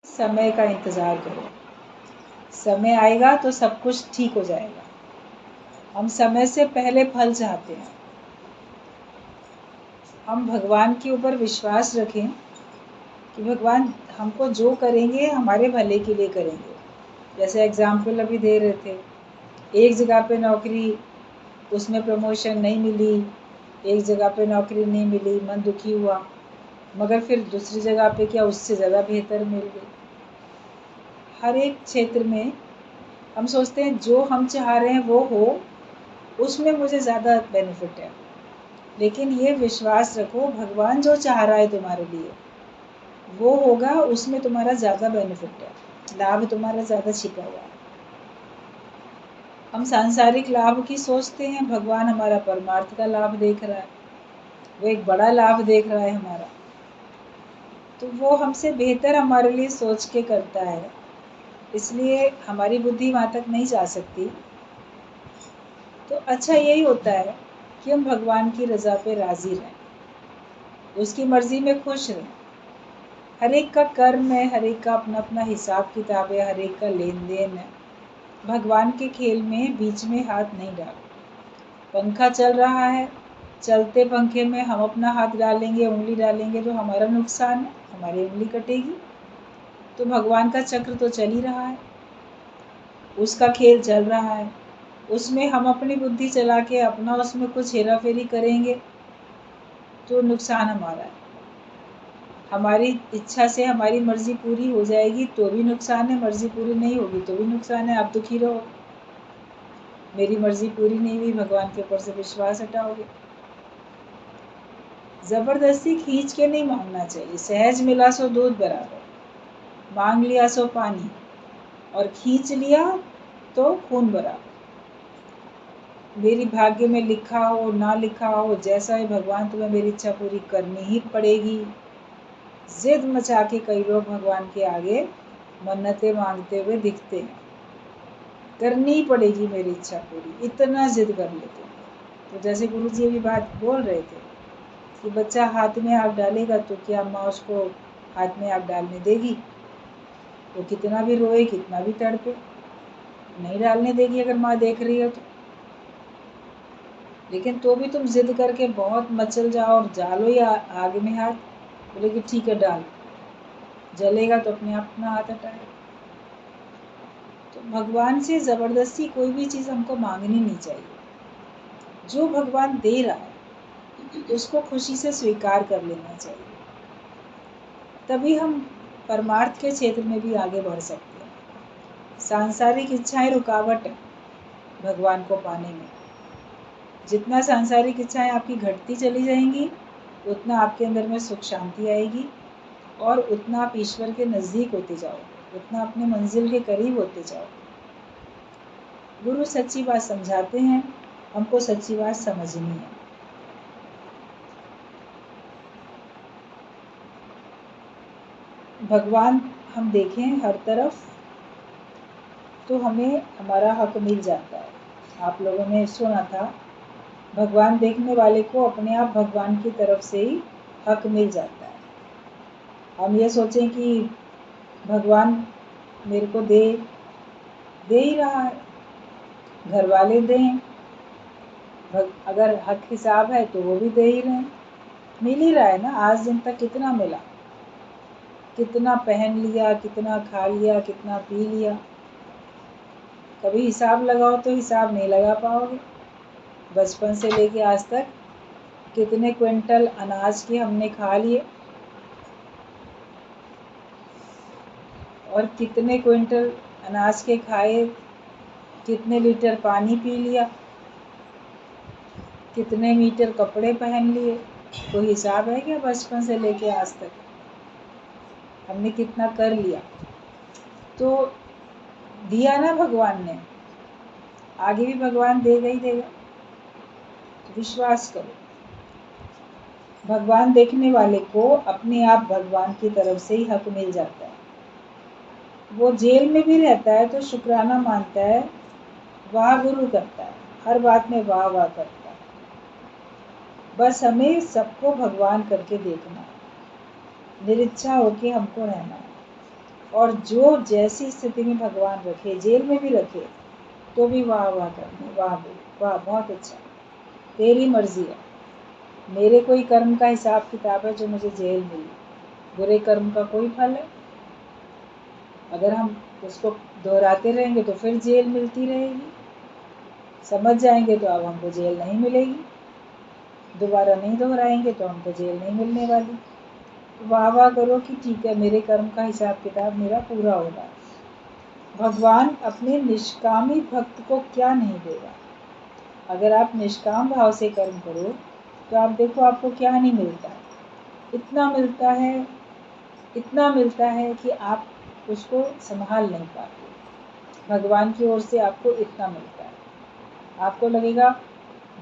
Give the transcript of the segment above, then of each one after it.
समय का इंतज़ार करो, समय आएगा तो सब कुछ ठीक हो जाएगा। हम समय से पहले फल चाहते हैं। हम भगवान के ऊपर विश्वास रखें कि भगवान हमको जो करेंगे हमारे भले के लिए करेंगे। जैसे एग्ज़ाम्पल अभी दे रहे थे, एक जगह पे नौकरी, उसमें प्रमोशन नहीं मिली, एक जगह पे नौकरी नहीं मिली, मन दुखी हुआ, मगर फिर दूसरी जगह पे क्या उससे ज़्यादा बेहतर मिल गई। हर एक क्षेत्र में हम सोचते हैं जो हम चाह रहे हैं वो हो, उसमें मुझे ज़्यादा बेनिफिट है। लेकिन ये विश्वास रखो भगवान जो चाह रहा है तुम्हारे लिए वो होगा, उसमें तुम्हारा ज़्यादा बेनिफिट है, लाभ तुम्हारा ज़्यादा छिपा हुआ है। हम सांसारिक लाभ की सोचते हैं, भगवान हमारा परमार्थ का लाभ देख रहा है, वो एक बड़ा लाभ देख रहा है हमारा, तो वो हमसे बेहतर हमारे लिए सोच के करता है। इसलिए हमारी बुद्धि वहाँ तक नहीं जा सकती। तो अच्छा यही होता है कि हम भगवान की रज़ा पे राज़ी रहें, उसकी मर्ज़ी में खुश रहें। हर एक का कर्म है, हर एक का अपना अपना हिसाब किताब है, हर एक का लेन देन है। भगवान के खेल में बीच में हाथ नहीं डालो। पंखा चल रहा है, चलते पंखे में हम अपना हाथ डालेंगे, उंगली डालेंगे तो हमारा नुकसान है, हमारी उंगली कटेगी। तो भगवान का चक्र तो चल ही रहा है, उसका खेल चल रहा है, उसमें हम अपनी बुद्धि चला के अपना उसमें कुछ हेरा फेरी करेंगे तो नुकसान हमारा है। हमारी इच्छा से हमारी मर्जी पूरी हो जाएगी तो भी नुकसान है, मर्जी पूरी नहीं होगी तो भी नुकसान है। आप दुखी रहो, मेरी मर्जी पूरी नहीं हुई, भगवान के ऊपर से विश्वास हटाओगे। जबरदस्ती खींच के नहीं मांगना चाहिए। सहज मिला सो दूध बराबर, मांग लिया सो पानी, और खींच लिया तो खून बराबर। मेरी भाग्य में लिखा हो ना लिखा हो, जैसा है भगवान तुम्हें मेरी इच्छा पूरी करनी ही पड़ेगी। जिद मचा के कई लोग भगवान के आगे मन्नतें मांगते हुए दिखते हैं, करनी ही पड़ेगी मेरी इच्छा पूरी, इतना जिद कर लेते हैं। तो जैसे गुरु जी अभी बात बोल रहे थे कि बच्चा हाथ में आग डालेगा तो क्या माँ उसको हाथ में आग डालने देगी? वो कितना भी रोए, कितना भी तड़पे, नहीं डालने देगी अगर माँ देख रही हो तो। लेकिन तो भी तुम जिद करके बहुत मचल जाओ और डालो या आग में हाथ, बोले कि ठीक है डाल, जलेगा तो अपने आप अपना हाथ हटाए। तो भगवान से ज़बरदस्ती कोई भी चीज़ हमको मांगनी नहीं चाहिए। जो भगवान दे रहा है उसको खुशी से स्वीकार कर लेना चाहिए, तभी हम परमार्थ के क्षेत्र में भी आगे बढ़ सकते हैं। सांसारिक इच्छाएं रुकावट है भगवान को पाने में। जितना सांसारिक इच्छाएं आपकी घटती चली जाएंगी उतना आपके अंदर में सुख शांति आएगी, और उतना आप ईश्वर के नज़दीक होते जाओगे, उतना अपने मंजिल के करीब होते जाओगे। गुरु सच्ची बात समझाते हैं, हमको सच्ची बात समझनी है। भगवान हम देखें हर तरफ तो हमें हमारा हक मिल जाता है। आप लोगों ने सुना था, भगवान देखने वाले को अपने आप भगवान की तरफ से ही हक मिल जाता है। हम ये सोचें कि भगवान मेरे को दे ही रहा है, घर वाले दें, अगर हक हिसाब है तो वो भी दे ही रहे हैं, मिल ही रहा है ना। आज दिन तक कितना मिला, कितना पहन लिया, कितना खा लिया, कितना पी लिया, कभी हिसाब लगाओ तो हिसाब नहीं लगा पाओगे। बचपन से लेके आज तक कितने क्विंटल अनाज के हमने खा लिए, और कितने क्विंटल अनाज के खाए, कितने लीटर पानी पी लिया, कितने मीटर कपड़े पहन लिए, कोई हिसाब है क्या? बचपन से लेके आज तक हमने कितना कर लिया। तो दिया ना भगवान ने, आगे भी भगवान देगा ही देगा, तो विश्वास करो। भगवान देखने वाले को अपने आप भगवान की तरफ से ही हक मिल जाता है। वो जेल में भी रहता है तो शुक्राना मानता है, वाह गुरु करता है, हर बात में वाह वाह करता है। बस हमें सबको भगवान करके देखना है, निरिच्छा होके हमको रहना है। और जो जैसी स्थिति में भगवान रखे, जेल में भी रखे तो भी वाह वाह करने, वाह वाह बहुत अच्छा, तेरी मर्जी है, मेरे कोई कर्म का हिसाब किताब है जो मुझे जेल मिली, बुरे कर्म का कोई फल है, अगर हम उसको दोहराते रहेंगे तो फिर जेल मिलती रहेगी, समझ जाएंगे तो अब हमको जेल नहीं मिलेगी, दोबारा नहीं दोहराएंगे तो हमको जेल नहीं मिलने वाली। तो वाह वाह करो कि ठीक है, मेरे कर्म का हिसाब किताब मेरा पूरा होगा। भगवान अपने निष्कामी भक्त को क्या नहीं देगा। अगर आप निष्काम भाव से कर्म करो तो आप देखो आपको क्या नहीं मिलता है, इतना मिलता है, इतना मिलता है कि आप उसको संभाल नहीं पाते। भगवान की ओर से आपको इतना मिलता है, आपको लगेगा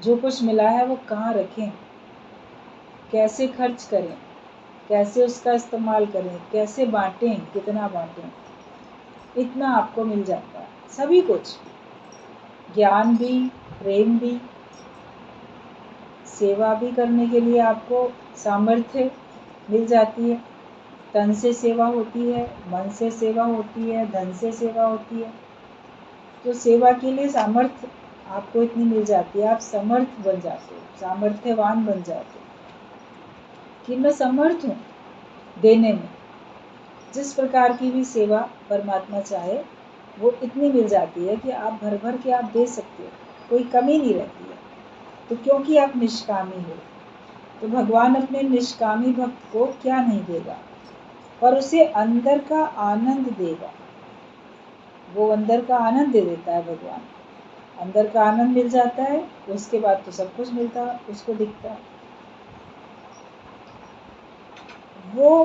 जो कुछ मिला है वो कहाँ रखें, कैसे खर्च करें, कैसे उसका इस्तेमाल करें, कैसे बांटें, कितना बांटें, इतना आपको मिल जाता है सभी कुछ, ज्ञान भी, प्रेम भी, सेवा भी करने के लिए आपको सामर्थ्य मिल जाती है, तन से सेवा होती है, मन से सेवा होती है, धन से सेवा होती है, तो सेवा के लिए सामर्थ्य आपको इतनी मिल जाती है, आप समर्थ बन जाते हो, सामर्थ्यवान बन जाते हो कि मैं समर्थ हूँ देने में, जिस प्रकार की भी सेवा परमात्मा चाहे वो इतनी मिल जाती है कि आप भर भर के आप दे सकते हो, कोई कमी नहीं रहती है। तो क्योंकि आप निष्कामी हो तो भगवान अपने निष्कामी भक्त को क्या नहीं देगा, पर उसे अंदर का आनंद देगा, वो अंदर का आनंद दे देता है भगवान, अंदर का आनंद मिल जाता है, उसके बाद तो सब कुछ मिलता उसको दिखता है। वो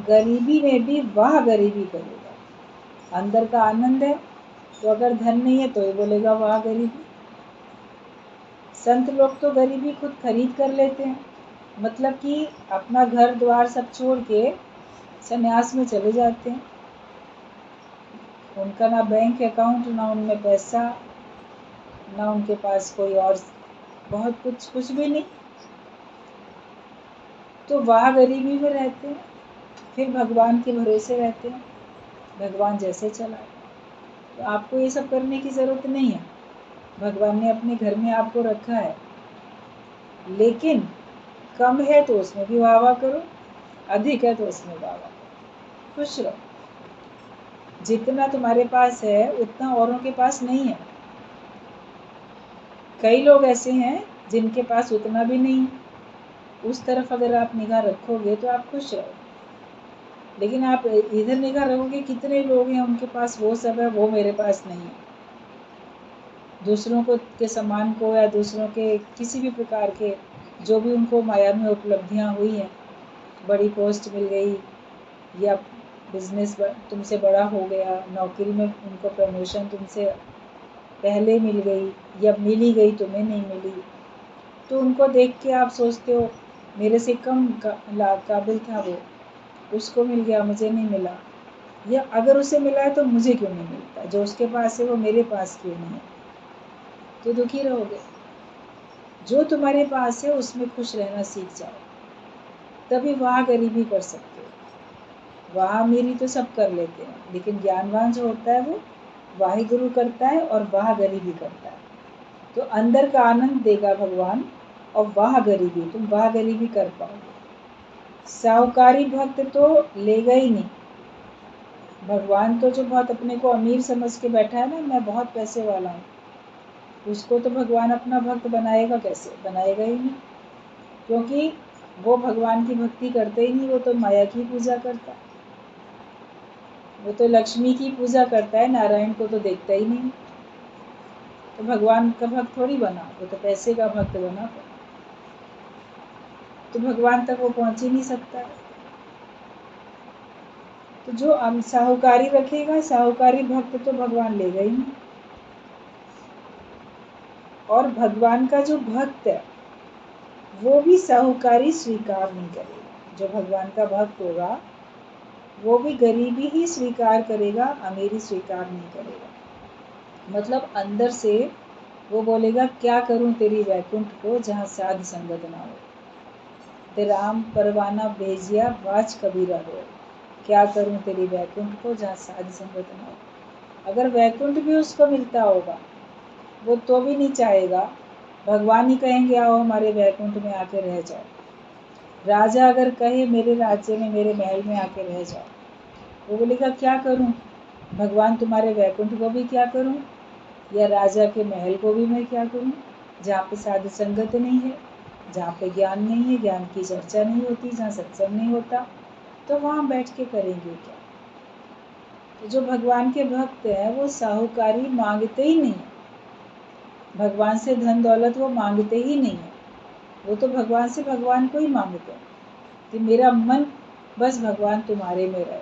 गरीबी में भी वह गरीबी करेगा, अंदर का आनंद है तो अगर धन नहीं है तो ये बोलेगा वह गरीबी। संत लोग तो गरीबी खुद खरीद कर लेते हैं, मतलब कि अपना घर द्वार सब छोड़ के संन्यास में चले जाते हैं, उनका ना बैंक अकाउंट, ना उनमें पैसा, ना उनके पास कोई और बहुत कुछ भी नहीं, तो वह गरीबी में रहते हैं, फिर भगवान के भरोसे रहते हैं, भगवान जैसे चलाए। तो आपको ये सब करने की ज़रूरत नहीं है, भगवान ने अपने घर में आपको रखा है, लेकिन कम है तो उसमें भी वाह वाह करो, अधिक है तो उसमें वाह वाह करो, खुश रहो। जितना तुम्हारे पास है उतना औरों के पास नहीं है। कई लोग ऐसे हैं जिनके पास उतना भी नहीं, उस तरफ अगर आप निगाह रखोगे तो आप खुश रहो, लेकिन आप इधर निगाह रखोगे कितने लोग हैं उनके पास वो सब है, वो मेरे पास नहीं है। दूसरों को के सम्मान को या दूसरों के किसी भी प्रकार के जो भी उनको माया में उपलब्धियां हुई हैं, बड़ी पोस्ट मिल गई या बिजनेस तुमसे बड़ा हो गया, नौकरी में उनको प्रमोशन तुमसे पहले मिल गई या मिली गई तुम्हें नहीं मिली, तो उनको देख के आप सोचते हो मेरे से कम काबिल था वो, उसको मिल गया मुझे नहीं मिला, या अगर उसे मिला है तो मुझे क्यों नहीं मिलता, जो उसके पास है वो मेरे पास क्यों नहीं है, तो दुखी रहोगे। जो तुम्हारे पास है उसमें खुश रहना सीख जाओ, तभी वहाँ गरीबी कर सकते हो। वहाँ अमीरी तो सब कर लेते हैं, लेकिन ज्ञानवान जो होता है वो वाहे गुरु करता है और वह गरीबी करता है, तो अंदर का आनंद देगा भगवान, और वह गरीबी तुम वह गरीबी कर पाओगे। साहूकारी भक्त तो लेगा ही नहीं, भगवान तो जो बहुत अपने को अमीर समझ के बैठा है ना, मैं बहुत पैसे वाला हूँ, उसको तो भगवान अपना भक्त बनाएगा कैसे, बनाएगा ही नहीं, क्योंकि वो भगवान की भक्ति करते ही नहीं, वो तो माया की पूजा करता है, वो तो लक्ष्मी की पूजा करता है, नारायण को तो देखता ही नहीं, तो भगवान का भक्त थोड़ी बना, वो तो पैसे का भक्त बना, तो भगवान तक वो पहुंच ही नहीं सकता है। तो जो साहूकारी रखेगा, साहूकारी भक्त तो भगवान लेगा ही नहीं, और भगवान का जो भक्त है वो भी साहूकारी स्वीकार नहीं करेगा। जो भगवान का भक्त होगा वो भी गरीबी ही स्वीकार करेगा, अमीरी स्वीकार नहीं करेगा। मतलब अंदर से वो बोलेगा क्या करूं तेरी वैकुंठ को जहाँ साध संगत ना हो, ते राम परवाना भेजिया बाज कबीरा हो। क्या करूं तेरी वैकुंठ को जहाँ साध संगत ना हो। अगर वैकुंठ भी उसको मिलता होगा वो तो भी नहीं चाहेगा। भगवान ही कहेंगे आओ हमारे वैकुंठ में आके रह जाओ। राजा अगर कहे मेरे राज्य में मेरे महल में आके रह जाओ, वो बोलेगा क्या करूं, भगवान तुम्हारे वैकुंठ को भी क्या करूं, या राजा के महल को भी मैं क्या करूं, जहाँ पे साधु संगत नहीं है, जहाँ पे ज्ञान नहीं है, ज्ञान की चर्चा नहीं होती, जहाँ सत्संग नहीं होता, तो वहाँ बैठ के करेंगे क्या। तो जो भगवान के भक्त हैं वो साहूकारी मांगते ही नहीं है, भगवान से धन दौलत वो मांगते ही नहीं है। वो तो भगवान से भगवान को ही मांगते हैं कि मेरा मन बस भगवान तुम्हारे में रहे,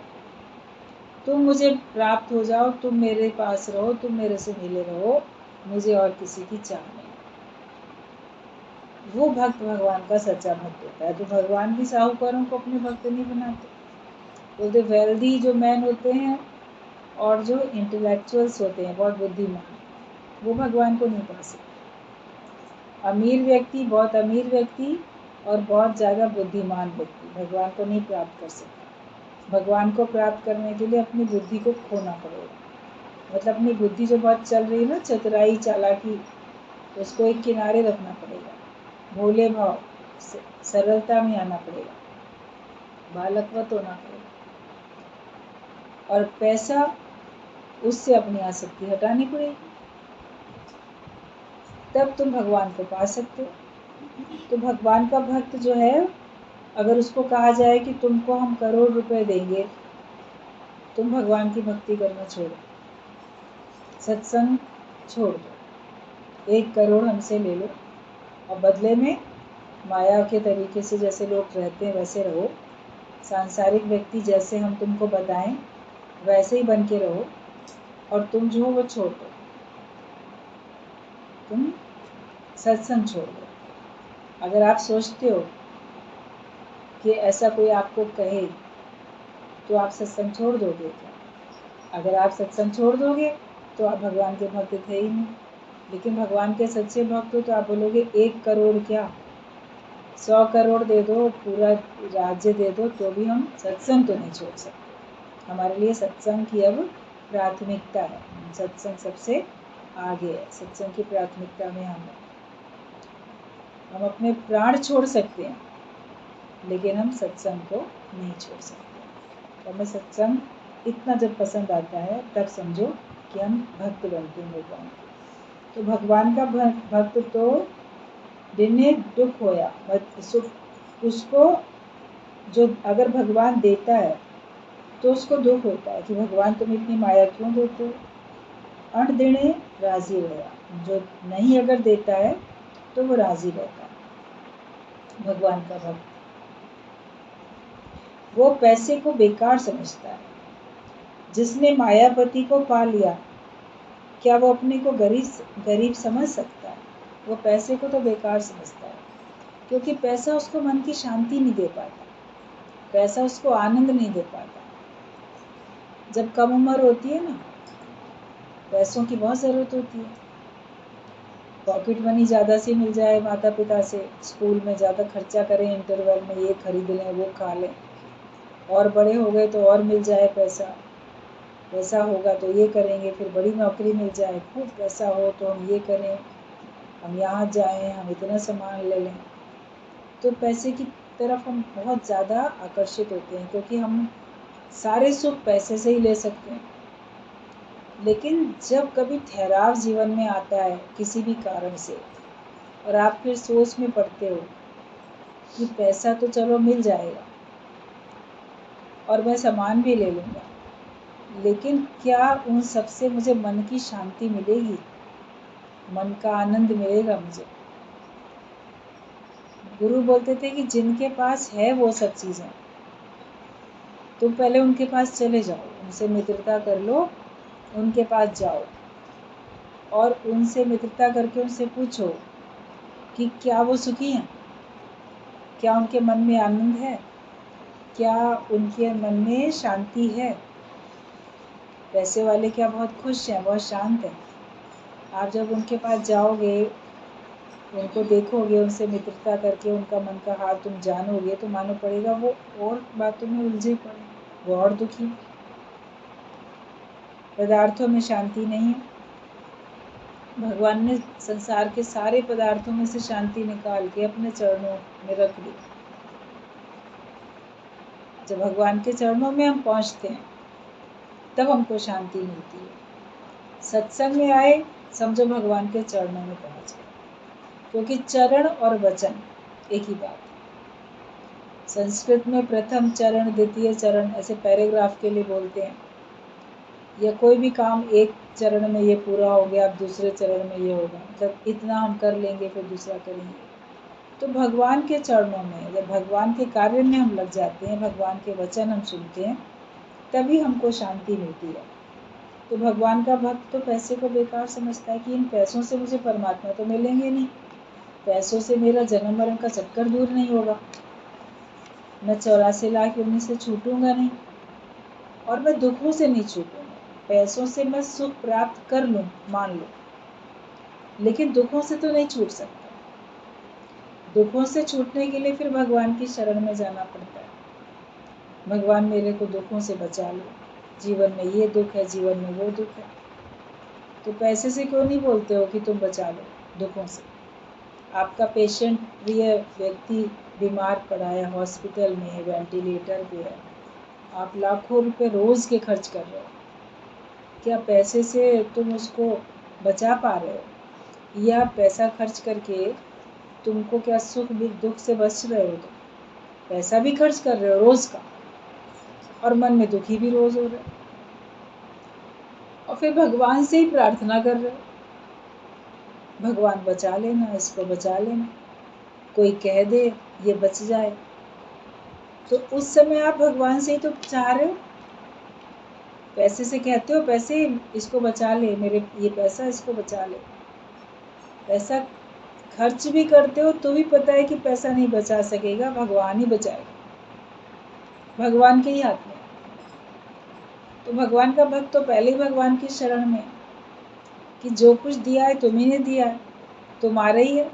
तुम मुझे प्राप्त हो जाओ, तुम मेरे पास रहो, तुम मेरे से मिले रहो, मुझे और किसी की चाह नहीं। वो भक्त भगवान का सच्चा भक्त होता है। तो भगवान भी साहूकारों को अपने भक्त नहीं बनाते। बोलते वेल्दी जो मैन होते हैं और जो इंटेलेक्चुअल्स होते हैं बहुत बुद्धिमान, वो भगवान को नहीं पा सकते। अमीर व्यक्ति, बहुत अमीर व्यक्ति और बहुत ज़्यादा बुद्धिमान व्यक्ति भगवान को नहीं प्राप्त कर सकता। भगवान को प्राप्त करने के लिए अपनी बुद्धि को खोना पड़ेगा। मतलब अपनी बुद्धि जो बहुत चल रही है ना, चतुराई चालाकी, उसको एक किनारे रखना पड़ेगा। भोले भाव, सरलता में आना पड़ेगा, बालकवत होना पड़ेगा, और पैसा, उससे अपनी आसक्ति हटानी पड़ेगी, तब तुम भगवान को पा सकते हो। तो भगवान का भक्त जो है, अगर उसको कहा जाए कि तुमको हम करोड़ रुपए देंगे, तुम भगवान की भक्ति करना छोड़ो, सत्संग छोड़ दो, 1 करोड़ हमसे ले लो और बदले में माया के तरीके से जैसे लोग रहते हैं वैसे रहो, सांसारिक व्यक्ति जैसे हम तुमको बताएं वैसे ही बन के रहो, और तुम जो हो वो छोड़ दो, तुम सत्संग छोड़ दो। अगर आप सोचते हो कि ऐसा कोई आपको कहे तो आप सत्संग छोड़ दोगे क्या? अगर आप सत्संग छोड़ दोगे तो आप भगवान के भक्त थे ही नहीं। लेकिन भगवान के सच्चे भक्त हो तो आप बोलोगे 1 करोड़ क्या, 100 करोड़ दे दो, पूरा राज्य दे दो, तो भी हम सत्संग तो नहीं छोड़ सकते। हमारे लिए सत्संग की अब प्राथमिकता है, सत्संग सबसे आगे है, सत्संग की प्राथमिकता में हम अपने प्राण छोड़ सकते हैं लेकिन हम सत्संग को नहीं छोड़ सकते। तो हमें सत्संग इतना जब पसंद आता है तब समझो कि हम भक्त बनते हैं भगवान के। तो भगवान का भक्त तो जिन्हें दुख होया सुख, उसको जो अगर भगवान देता है तो उसको दुख होता है कि भगवान तुम इतनी माया क्यों देते हो। अण देने राजी होया, जो नहीं अगर देता है तो वो राजी रहता है। भगवान का भक्त वो पैसे को बेकार समझता है। जिसने मायापति को पा लिया, क्या वो अपने को गरीब समझ सकता है? वो पैसे को तो बेकार समझता है, क्योंकि पैसा उसको मन की शांति नहीं दे पाता, पैसा उसको आनंद नहीं दे पाता। जब कम उम्र होती है ना, पैसों की बहुत ज़रूरत होती है। पॉकेट मनी ज़्यादा से मिल जाए माता पिता से, स्कूल में ज़्यादा खर्चा करें, इंटरवल में ये खरीद लें वो खा लें, और बड़े हो गए तो और मिल जाए पैसा, पैसा होगा तो ये करेंगे, फिर बड़ी नौकरी मिल जाए, खूब पैसा हो तो हम ये करें, हम यहाँ जाएं, हम इतना सामान ले लें। तो पैसे की तरफ हम बहुत ज़्यादा आकर्षित होते हैं, क्योंकि हम सारे सुख पैसे से ही ले सकते हैं। लेकिन जब कभी ठहराव जीवन में आता है किसी भी कारण से, और आप फिर सोच में पड़ते हो कि पैसा तो चलो मिल जाएगा और मैं सामान भी ले लूँगा, लेकिन क्या उन सब से मुझे मन की शांति मिलेगी, मन का आनंद मिलेगा मुझे? गुरु बोलते थे कि जिनके पास है वो सब चीज़ें, तुम पहले उनके पास चले जाओ, उनसे मित्रता कर लो, उनके पास जाओ और उनसे मित्रता करके उनसे पूछो कि क्या वो सुखी हैं, क्या उनके मन में आनंद है, क्या उनके मन में शांति है। पैसे वाले क्या बहुत खुश हैं, बहुत शांत हैं? आप जब उनके पास जाओगे, उनको देखोगे, उनसे मित्रता करके उनका मन का हाल तुम जानोगे, तो मानो पड़ेगा वो और बातों में उलझे पड़े, वो और दुखी। पदार्थों में शांति नहीं है। भगवान ने संसार के सारे पदार्थों में से शांति निकाल के अपने चरणों में रख दी। जब भगवान के चरणों में हम पहुंचते हैं तब हमको शांति मिलती है। सत्संग में आए, समझो भगवान के चरणों में पहुंच गए, क्योंकि चरण और वचन एक ही बात है। संस्कृत में प्रथम चरण, द्वितीय चरण ऐसे पैराग्राफ के लिए बोलते हैं, या कोई भी काम एक चरण में ये पूरा हो गया, अब दूसरे चरण में ये होगा, जब इतना हम कर लेंगे फिर दूसरा करेंगे। तो भगवान के चरणों में, जब भगवान के कार्य में हम लग जाते हैं, भगवान के वचन हम सुनते हैं, तभी हमको शांति मिलती है। तो भगवान का भक्त तो पैसे को बेकार समझता है कि इन पैसों से मुझे परमात्मा तो मिलेंगे नहीं, पैसों से मेरा जन्म मरण का चक्कर दूर नहीं होगा, मैं 84 लाख योनि से छूटूंगा नहीं, और मैं दुखों से नहीं छूटूंगा। पैसों से मैं सुख प्राप्त कर लूं, मान लो, लेकिन दुखों से तो नहीं छूट सकता। दुखों से छूटने के लिए फिर भगवान की शरण में जाना पड़ता है। भगवान मेरे को दुखों से बचा लो, जीवन में ये दुख है, जीवन में वो दुख है। तो पैसे से क्यों नहीं बोलते हो कि तुम बचा लो दुखों से? आपका पेशेंट, प्रिय व्यक्ति बीमार पड़ा है, हॉस्पिटल में है, वेंटिलेटर पे है, आप लाखों रुपए रोज के खर्च कर रहे हो, क्या पैसे से तुम उसको बचा पा रहे हो? या पैसा खर्च करके तुमको क्या सुख भी दुख से बच रहे हो? तो पैसा भी खर्च कर रहे हो रोज का, और मन में दुखी भी रोज हो रहे हो, और फिर भगवान से ही प्रार्थना कर रहे हो, भगवान बचा लेना, इसको बचा लेना, कोई कह दे ये बच जाए। तो उस समय आप भगवान से ही तो चाह रहे हो। पैसे से कहते हो पैसे इसको बचा ले, मेरे ये पैसा इसको बचा ले। पैसा खर्च भी करते हो तो भी पता है कि पैसा नहीं बचा सकेगा, भगवान ही बचाएगा, भगवान के ही हाथ में। तो भगवान का भक्त तो पहले ही भगवान की शरण में कि जो कुछ दिया है तुम्ही ने दिया है, तुम्हारा ही है,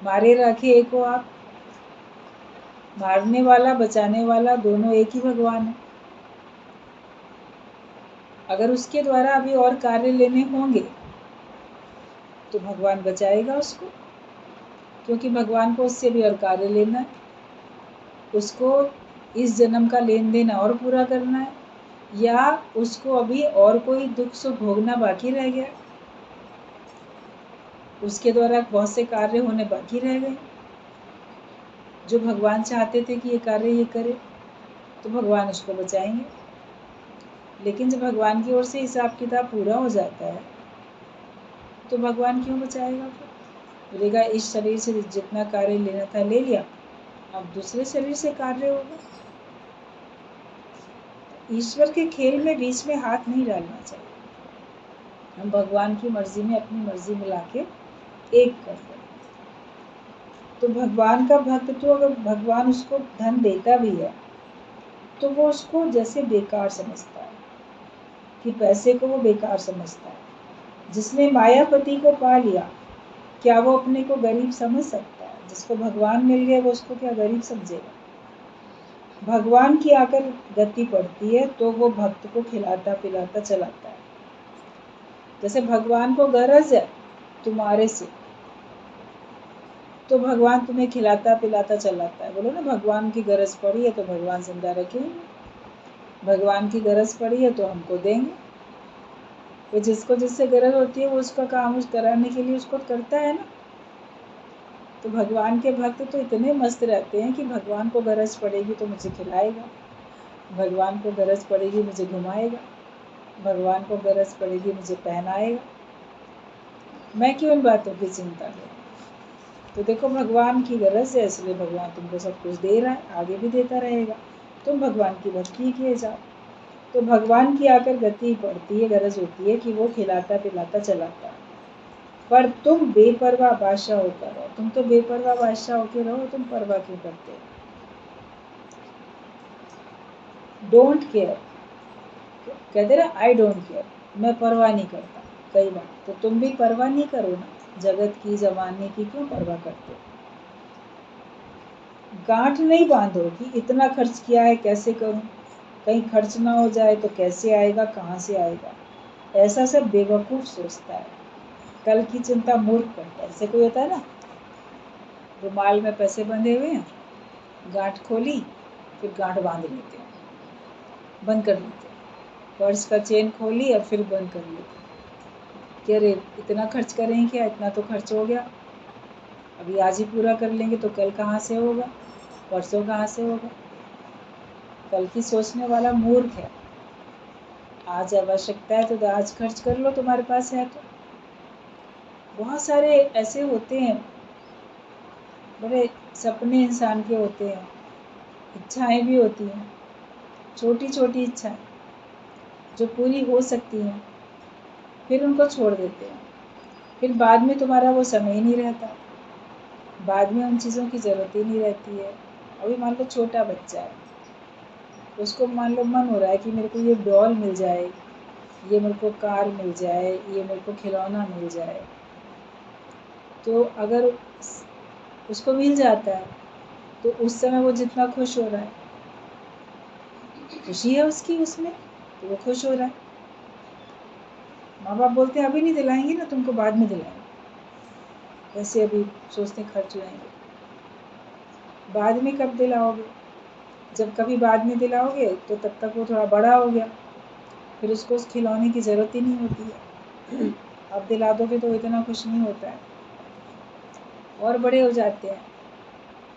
मारे रखे एक हो आप। मारने वाला बचाने वाला दोनों एक ही भगवान है। अगर उसके द्वारा अभी और कार्य लेने होंगे तो भगवान बचाएगा उसको, क्योंकि भगवान को उससे भी और कार्य लेना है, उसको इस जन्म का लेन देन और पूरा करना है, या उसको अभी और कोई दुख सुख भोगना बाकी रह गया, उसके द्वारा बहुत से कार्य होने बाकी रह गए जो भगवान चाहते थे कि ये कार्य ये करे, तो भगवान उसको बचाएंगे। लेकिन जब भगवान की ओर से हिसाब किताब पूरा हो जाता है तो भगवान क्यों बचाएगा? फिर बोलेगा इस शरीर से जितना कार्य लेना था ले लिया, अब दूसरे शरीर से कार्य होगा। ईश्वर के खेल में बीच में हाथ नहीं डालना चाहिए। हम भगवान की मर्जी में अपनी मर्जी मिला के एक कर दें। तो भगवान का भक्त तो अगर भगवान उसको धन देता भी है तो वो उसको जैसे बेकार समझता है, कि पैसे को वो बेकार समझता है। जिसने मायापति को पा लिया, क्या वो अपने को गरीब समझ सकता है? जिसको भगवान मिल गया वो उसको क्या गरीब समझेगा? भगवान की आकर गति पड़ती है तो वो भक्त को खिलाता पिलाता चलाता है। जैसे भगवान को गरज है तुम्हारे से, तो भगवान तुम्हें खिलाता पिलाता चलाता है। बोलो ना, भगवान की गरज पड़ी है तो भगवान जिंदा रखेंगे, भगवान की गरज पड़ी है तो हमको देंगे। तो जिसको जिससे गरज होती है वो उसका काम उस कराने के लिए उसको करता है ना। तो भगवान के भक्त तो इतने मस्त रहते हैं कि भगवान को गरज पड़ेगी तो मुझे खिलाएगा, भगवान को गरज पड़ेगी मुझे घुमाएगा, भगवान को गरज पड़ेगी मुझे पहनाएगा। मैं क्यों इन बातों की चिंता करूं? तो देखो, भगवान की गरज है इसलिए भगवान तुमको सब कुछ दे रहा है, आगे भी देता रहेगा। तुम भगवान की भक्ति किए जाओ। तो भगवान की आकर गति पड़ती है, गरज होती है कि वो खिलाता पिलाता चलाता है। पर तुम बेपरवाह बादशाह होकर रहो। तुम तो बेपरवाह बादशाह होकर रहो, तुम परवाह क्यों करते हो? डोंट केयर, कहते ना, आई डोंट केयर, मैं परवाह नहीं करता। कई बार तो तुम भी परवाह नहीं करो ना, जगत की जमाने की क्यों परवाह करते हो? गांठ नहीं बांधो कि इतना खर्च किया है कैसे करूं, कहीं खर्च ना हो जाए तो कैसे आएगा, कहाँ से आएगा। ऐसा सब बेवकूफ़ सोचता है। कल की चिंता मूर्ख करता है। ऐसे कोई होता है ना, रुमाल में पैसे बंधे हुए हैं, गांठ खोली, फिर गांठ बांध लेते हैं, बंद कर लेते हैं। पर्स का चेन खोली और फिर बंद कर लेते हैं कि अरे इतना खर्च करेंगे क्या, इतना तो खर्च हो गया, अभी आज ही पूरा कर लेंगे तो कल कहाँ से होगा, परसों कहाँ से होगा। कल की सोचने वाला मूर्ख है। आज आवश्यकता है तो आज खर्च कर लो, तुम्हारे पास है तो। बहुत सारे ऐसे होते हैं, बड़े सपने इंसान के होते हैं, इच्छाएं भी होती हैं, छोटी छोटी इच्छाएं जो पूरी हो सकती हैं, फिर उनको छोड़ देते हैं। फिर बाद में तुम्हारा वो समय ही नहीं रहता, बाद में उन चीज़ों की ज़रूरत ही नहीं रहती है। अभी मान लो छोटा बच्चा है, उसको मान लो मन हो रहा है कि मेरे को ये डॉल मिल जाए, ये मेरे को कार मिल जाए, ये मेरे को खिलौना मिल जाए। तो अगर उसको मिल जाता है तो उस समय वो जितना खुश हो रहा है, खुशी है उसकी उसमें, तो वो खुश हो रहा है। माँ बाप बोलते हैं अभी नहीं दिलाएंगे ना तुमको, बाद में दिलाएंगे, वैसे अभी सोचते खर्च हो जाएंगे। बाद में कब दिलाओगे? जब कभी बाद में दिलाओगे तो तब तक वो थोड़ा बड़ा हो गया, फिर उसको उस खिलौने की ज़रूरत ही नहीं होती है। अब दिला दोगे तो इतना खुश नहीं होता है, और बड़े हो जाते हैं।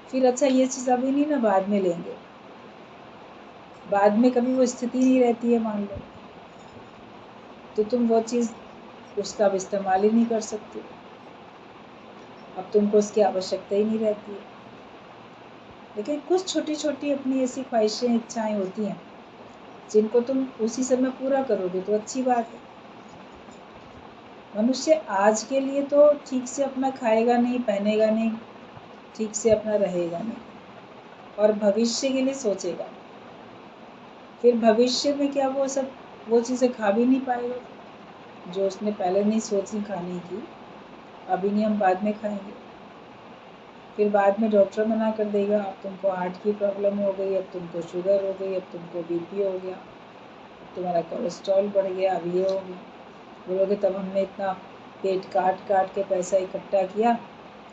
फिर अच्छा ये चीज़ अभी नहीं ना, बाद में लेंगे। बाद में कभी वो स्थिति नहीं रहती है मान लो, तो तुम वो चीज़ उसका अब इस्तेमाल ही नहीं कर सकते, अब तुमको उसकी आवश्यकता ही नहीं रहती है। लेकिन कुछ छोटी छोटी अपनी ऐसी ख्वाहिशें, इच्छाएं होती हैं जिनको तुम उसी समय पूरा करोगे तो अच्छी बात है। मनुष्य आज के लिए तो ठीक से अपना खाएगा नहीं, पहनेगा नहीं, ठीक से अपना रहेगा नहीं, और भविष्य के लिए सोचेगा। फिर भविष्य में क्या वो सब वो चीज़ें खा भी नहीं पाएगा जो उसने पहले नहीं सोची खाने की, अभी नहीं हम बाद में खाएंगे। फिर बाद में डॉक्टर मना कर देगा, अब तुमको हार्ट की प्रॉब्लम हो गई, अब तुमको शुगर हो गई, अब तुमको बीपी हो गया, अब तुम्हारा कोलेस्ट्रॉल बढ़ गया, अब ये हो गया। बोलोगे तब हमने इतना पेट काट काट के पैसा इकट्ठा किया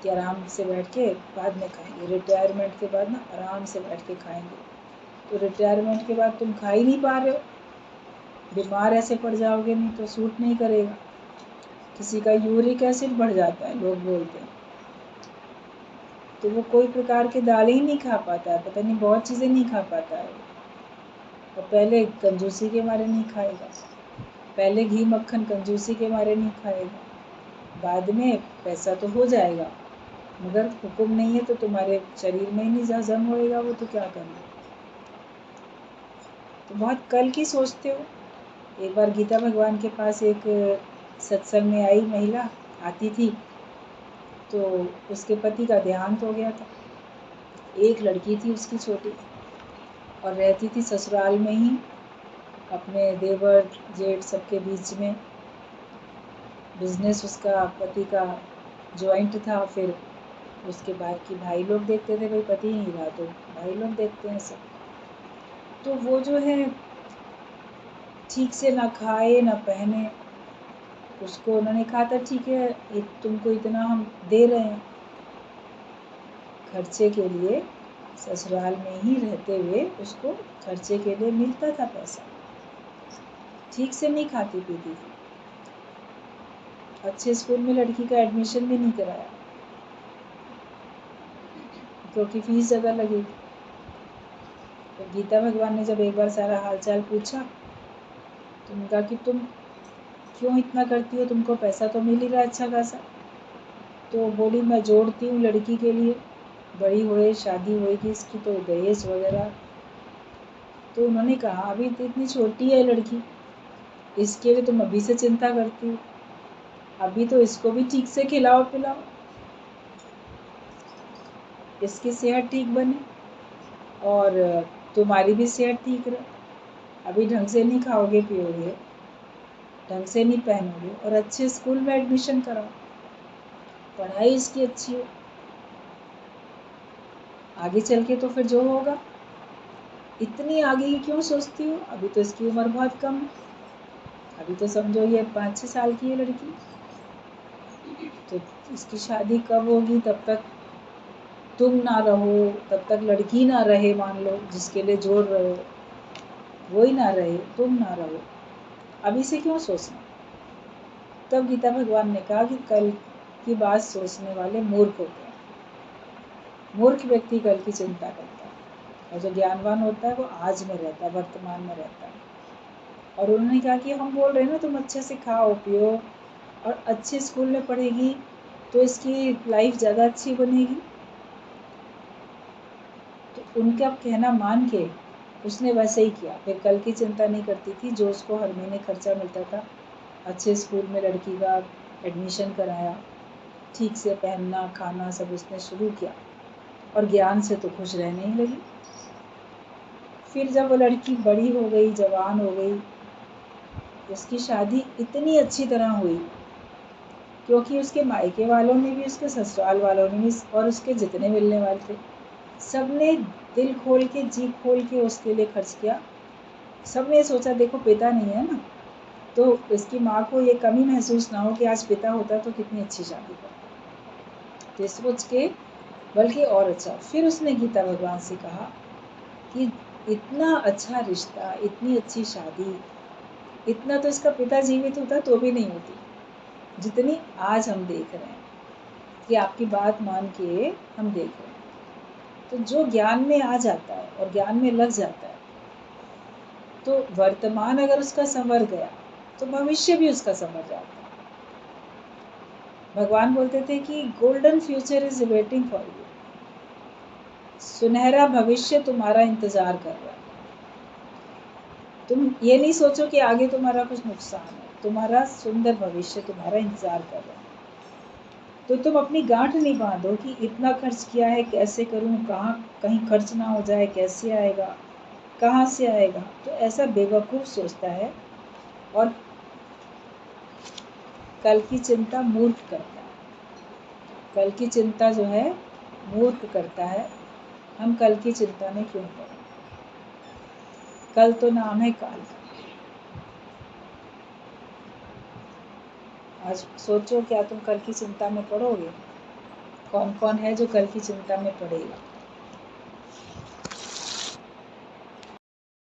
कि आराम से बैठ के बाद में खाएंगे, रिटायरमेंट के बाद ना आराम से बैठ के खाएंगे। तो रिटायरमेंट के बाद तुम खा ही नहीं पा रहे हो, बीमार ऐसे पड़ जाओगे, नहीं तो सूट नहीं करेगा। किसी का यूरिक एसिड बढ़ जाता है, लोग बोलते हैं, तो वो कोई प्रकार के दालें ही नहीं खा पाता है, पता नहीं बहुत चीज़ें नहीं खा पाता है। और पहले कंजूसी के मारे नहीं खाएगा, पहले घी मक्खन कंजूसी के मारे नहीं खाएगा, बाद में पैसा तो हो जाएगा मगर हुक्म नहीं है तो तुम्हारे शरीर में ही नहीं हजम होएगा वो, तो क्या करना। तो बहुत कल की सोचते हो। एक बार गीता भगवान के पास एक सत्संग में आई महिला आती थी, तो उसके पति का देहांत हो गया था। एक लड़की थी उसकी छोटी, और रहती थी ससुराल में ही अपने देवर जेठ सबके बीच में। बिजनेस उसका पति का जॉइंट था, फिर उसके भाई लोग देखते थे, भाई पति नहीं रहा तो भाई लोग देखते हैं सब। तो वो जो है ठीक से ना खाए ना पहने, उसको उन्होंने कहा था ठीक है तुमको इतना हम दे रहे हैं खर्चे के लिए, ससुराल में ही रहते हुए उसको खर्चे के लिए मिलता था पैसा। ठीक से नहीं खाती पीती थी, अच्छे स्कूल में लड़की का एडमिशन भी नहीं कराया क्योंकि फीस ज़्यादा लगेगी। तो गीता भगवान ने जब एक बार सारा हालचाल पूछा तो उन्होंने कहा कि तुम क्यों इतना करती हो, तुमको पैसा तो मिल ही रहा है अच्छा खासा। तो बोली मैं जोड़ती हूँ लड़की के लिए, बड़ी होए शादी होएगी इसकी तो दहेज वगैरह। तो उन्होंने कहा अभी तो इतनी छोटी है लड़की, इसके लिए तुम अभी से चिंता करती हो, अभी तो इसको भी ठीक से खिलाओ पिलाओ, इसकी सेहत ठीक बने और तुम्हारी भी सेहत ठीक रहे। अभी ढंग से नहीं खाओगे पियोगे, ढंग से नहीं पहनोगे, और अच्छे स्कूल में एडमिशन कराओ, पढ़ाई इसकी अच्छी हो। आगे चल के तो फिर जो होगा। इतनी आगे ही क्यों सोचती हो? अभी तो इसकी उम्र बहुत कम है, अभी तो समझो ये 5-6 साल की है लड़की, तो इसकी शादी कब होगी? तब तक तुम ना रहो, तब तक लड़की ना रहे, मान लो जिसके लिए जोड़ रहे हो वो ही ना रहे, तुम ना रहो, अभी से क्यों सोचना? तब गीता भगवान ने कहा कि कल की बात सोचने वाले मूर्ख होते हैं। मूर्ख व्यक्ति कल की चिंता करता है, और जो ज्ञानवान होता है वो आज में रहता है, वर्तमान में रहता है। और उन्होंने कहा कि हम बोल रहे हैं ना तुम अच्छे से खाओ पियो और अच्छे स्कूल में पढ़ेगी तो इसकी लाइफ ज़्यादा अच्छी बनेगी। तो उनका कहना मान के उसने वैसे ही किया। फिर कल की चिंता नहीं करती थी, जो उसको हर महीने खर्चा मिलता था, अच्छे स्कूल में लड़की का एडमिशन कराया, ठीक से पहनना खाना सब उसने शुरू किया, और ज्ञान से तो खुश रहने ही लगी। फिर जब वो लड़की बड़ी हो गई, जवान हो गई, उसकी शादी इतनी अच्छी तरह हुई क्योंकि उसके मायके वालों ने भी, उसके ससुराल वालों ने भी, और उसके जितने मिलने वाले थे सबने दिल खोल के जी खोल के उसके लिए खर्च किया। सबने सोचा देखो पिता नहीं है ना, तो इसकी माँ को ये कमी महसूस ना हो कि आज पिता होता तो कितनी अच्छी शादी करता। तो सोच के बल्कि और अच्छा, फिर उसने गीता भगवान से कहा कि इतना अच्छा रिश्ता, इतनी अच्छी शादी, इतना तो इसका पिता जीवित होता तो भी नहीं होती जितनी आज हम देख रहे हैं, कि आपकी बात मान के हम देख रहे हैं। तो जो ज्ञान में आ जाता है और ज्ञान में लग जाता है, तो वर्तमान अगर उसका संवर गया तो भविष्य भी उसका संवर जाता है। भगवान बोलते थे कि golden future is waiting for you, सुनहरा भविष्य तुम्हारा इंतजार कर रहा है। तुम ये नहीं सोचो कि आगे तुम्हारा कुछ नुकसान है, तुम्हारा सुंदर भविष्य तुम्हारा इंतजार कर रहा है। तो तुम अपनी गांठ नहीं बांधो कि इतना खर्च किया है कैसे करूं, कहाँ कहीं खर्च ना हो जाए, कैसे आएगा, कहाँ से आएगा। तो ऐसा बेवकूफ़ सोचता है, और कल की चिंता मूर्ख करता है। कल की चिंता जो है मूर्ख करता है। हम कल की चिंता में क्यों पड़े? कल तो नाम है काल का। आज सोचो क्या तुम कल की चिंता में पड़ोगे? कौन कौन है जो कल की चिंता में पड़ेगा?